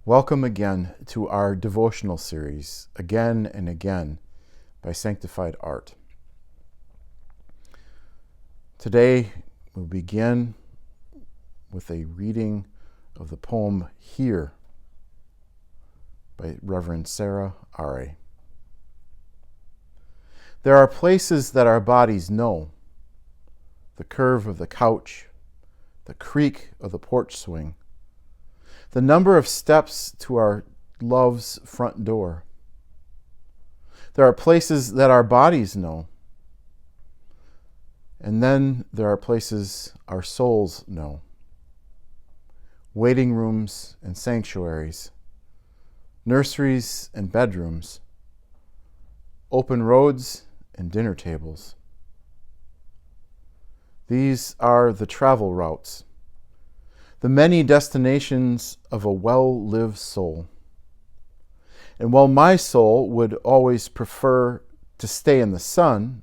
Welcome again to our devotional series, Again and Again, by Sanctified Art. Today we'll begin with a reading of the poem Here by Reverend Sarah R.A. There are places that our bodies know, the curve of the couch, the creak of the porch swing, the number of steps to our love's front door. There are places that our bodies know. And then there are places our souls know. Waiting rooms and sanctuaries, nurseries and bedrooms, open roads and dinner tables. These are the travel routes, the many destinations of a well-lived soul. And while my soul would always prefer to stay in the sun,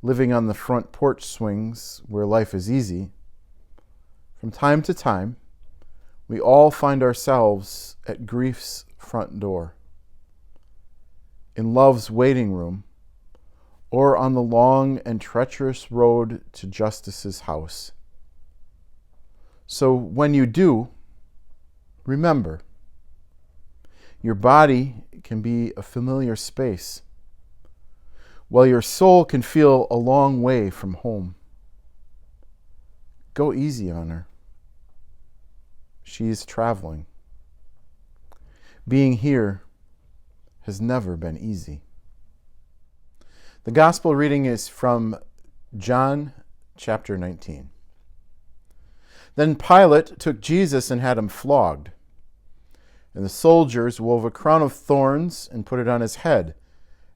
living on the front porch swings where life is easy, from time to time, we all find ourselves at grief's front door, in love's waiting room, or on the long and treacherous road to justice's house. So when you do, remember, your body can be a familiar space, while your soul can feel a long way from home. Go easy on her. She is traveling. Being here has never been easy. The gospel reading is from John chapter 19. Then Pilate took Jesus and had him flogged. And the soldiers wove a crown of thorns and put it on his head,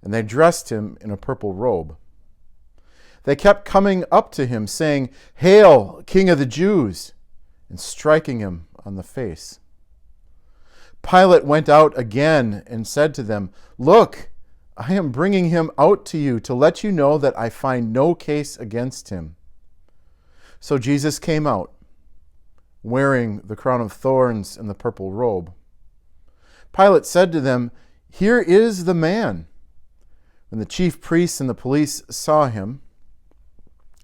and they dressed him in a purple robe. They kept coming up to him, saying, "Hail, King of the Jews!" and striking him on the face. Pilate went out again and said to them, "Look, I am bringing him out to you to let you know that I find no case against him." So Jesus came out, wearing the crown of thorns and the purple robe. Pilate said to them, "Here is the man." When the chief priests and the police saw him,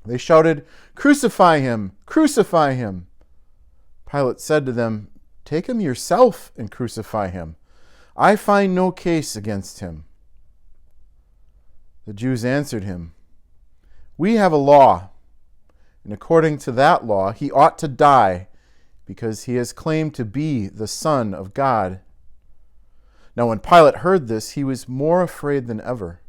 they shouted, "Crucify him! Crucify him!" Pilate said to them, "Take him yourself and crucify him. I find no case against him." The Jews answered him, "We have a law, and according to that law he ought to die, because he has claimed to be the Son of God." Now when Pilate heard this, he was more afraid than ever.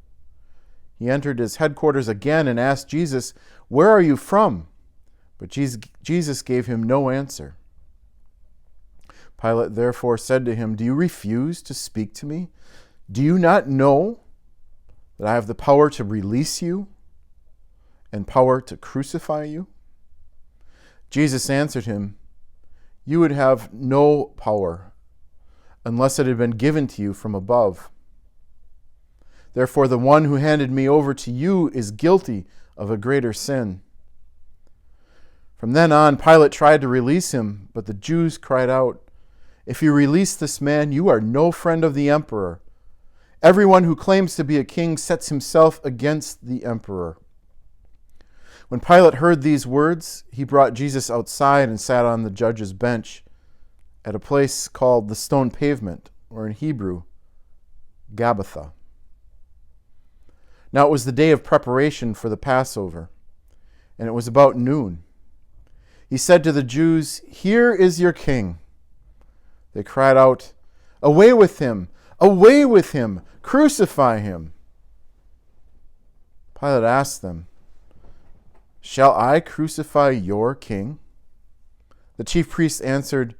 He entered his headquarters again and asked Jesus, "Where are you from?" But Jesus gave him no answer. Pilate therefore said to him, "Do you refuse to speak to me? Do you not know that I have the power to release you and power to crucify you?" Jesus answered him, "You would have no power unless it had been given to you from above. Therefore, the one who handed me over to you is guilty of a greater sin." From then on, Pilate tried to release him, but the Jews cried out, "If you release this man, you are no friend of the emperor. Everyone who claims to be a king sets himself against the emperor." When Pilate heard these words, he brought Jesus outside and sat on the judge's bench at a place called the Stone Pavement, or in Hebrew, Gabbatha. Now it was the day of preparation for the Passover, and it was about noon. He said to the Jews, "Here is your king." They cried out, "Away with him! Away with him! Crucify him!" Pilate asked them, "Shall I crucify your king?" The chief priests answered,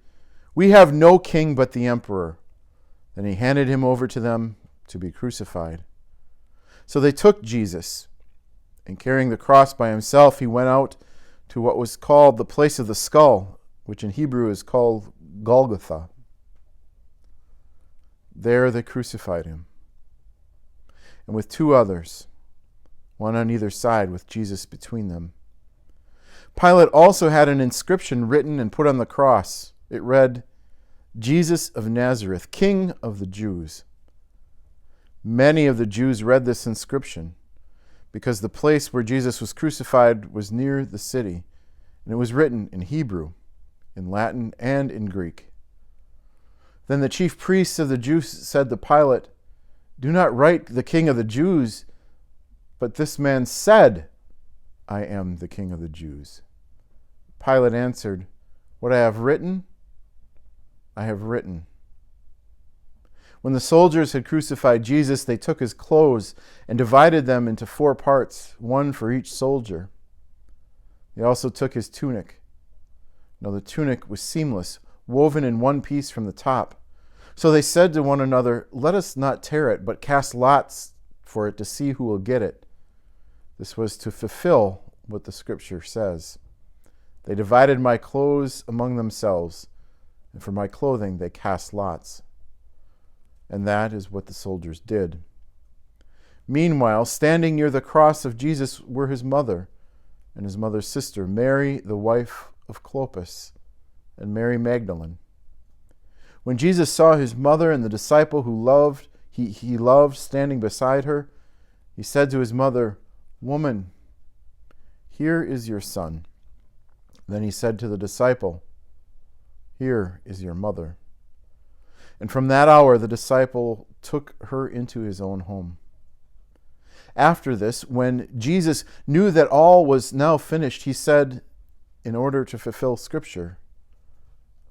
"We have no king but the emperor." Then he handed him over to them to be crucified. So they took Jesus, and carrying the cross by himself, he went out to what was called the place of the skull, which in Hebrew is called Golgotha. There they crucified him, and with two others, one on either side with Jesus between them. Pilate also had an inscription written and put on the cross. It read, Jesus of Nazareth, King of the Jews. Many of the Jews read this inscription because the place where Jesus was crucified was near the city, and it was written in Hebrew, in Latin, and in Greek. Then the chief priests of the Jews said to Pilate, "Do not write the King of the Jews, but this man said, 'I am the King of the Jews.'" Pilate answered, "What I have written, I have written." When the soldiers had crucified Jesus, they took his clothes and divided them into 4 parts, one for each soldier. They also took his tunic. Now the tunic was seamless, woven in one piece from the top. So they said to one another, "Let us not tear it, but cast lots for it to see who will get it." This was to fulfill what the scripture says. They divided my clothes among themselves, and for my clothing they cast lots. And that is what the soldiers did. Meanwhile, standing near the cross of Jesus were his mother and his mother's sister, Mary, the wife of Clopas, and Mary Magdalene. When Jesus saw his mother and the disciple who he loved standing beside her, he said to his mother, "Woman, here is your son." Then he said to the disciple, "Here is your mother." And from that hour the disciple took her into his own home. After this, when Jesus knew that all was now finished, he said, in order to fulfill Scripture,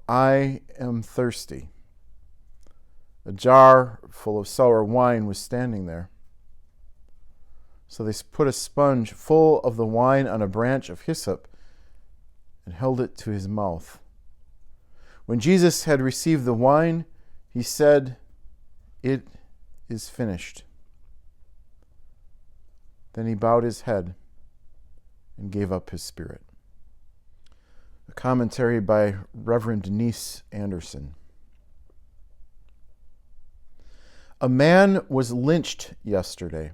"I am thirsty." A jar full of sour wine was standing there. So they put a sponge full of the wine on a branch of hyssop and held it to his mouth. When Jesus had received the wine, he said, "It is finished." Then he bowed his head and gave up his spirit. A commentary by Reverend Denise Anderson. A man was lynched yesterday.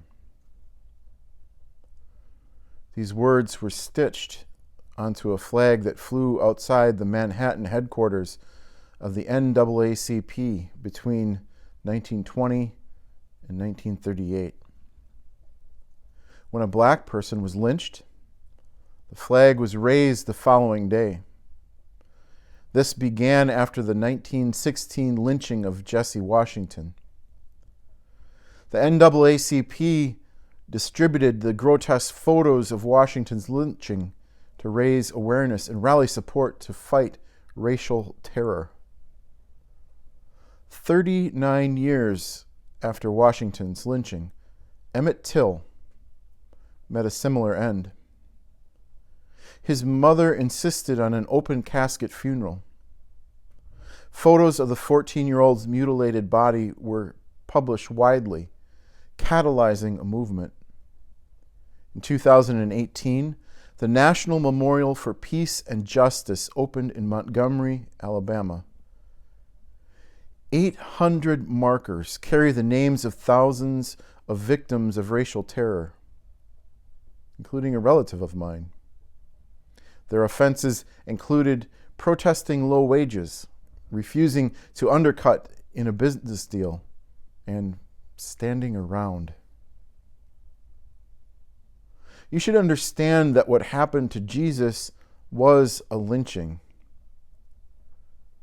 These words were stitched onto a flag that flew outside the Manhattan headquarters of the NAACP between 1920 and 1938. When a black person was lynched, the flag was raised the following day. This began after the 1916 lynching of Jesse Washington. The NAACP distributed the grotesque photos of Washington's lynching to raise awareness and rally support to fight racial terror. 39 years after Washington's lynching, Emmett Till met a similar end. His mother insisted on an open casket funeral. Photos of the 14-year-old's mutilated body were published widely, catalyzing a movement. In 2018, the National Memorial for Peace and Justice opened in Montgomery, Alabama. 800 markers carry the names of thousands of victims of racial terror, including a relative of mine. Their offenses included protesting low wages, refusing to undercut in a business deal, and standing around. You should understand that what happened to Jesus was a lynching.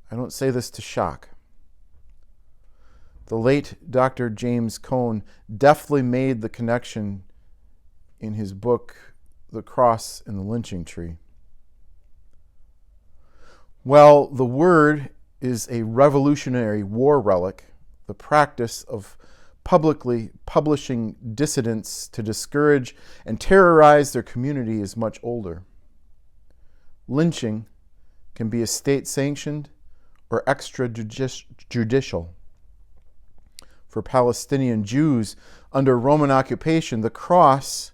I don't say this to shock. The late Dr. James Cone deftly made the connection in his book, The Cross and the Lynching Tree. Well, the word is a Revolutionary War relic, the practice of publicly publishing dissidents to discourage and terrorize their community is much older. Lynching can be a state-sanctioned or extrajudicial. For Palestinian Jews under Roman occupation, the cross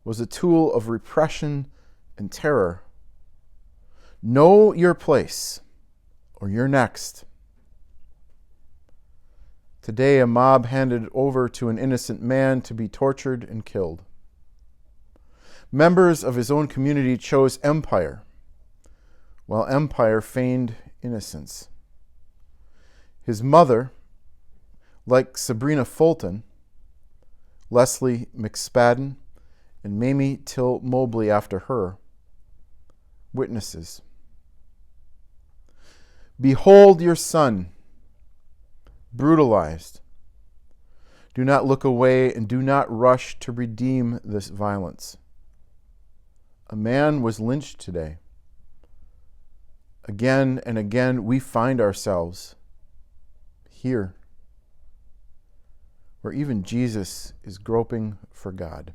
was a tool of repression and terror. Know your place, or you're next. Today, a mob handed over to an innocent man to be tortured and killed. Members of his own community chose empire, while empire feigned innocence. His mother, like Sabrina Fulton, Leslie McSpadden, and Mamie Till Mobley after her, witnesses. Behold your son, brutalized. Do not look away and do not rush to redeem this violence. A man was lynched today. Again and again we find ourselves here, where even Jesus is groping for God.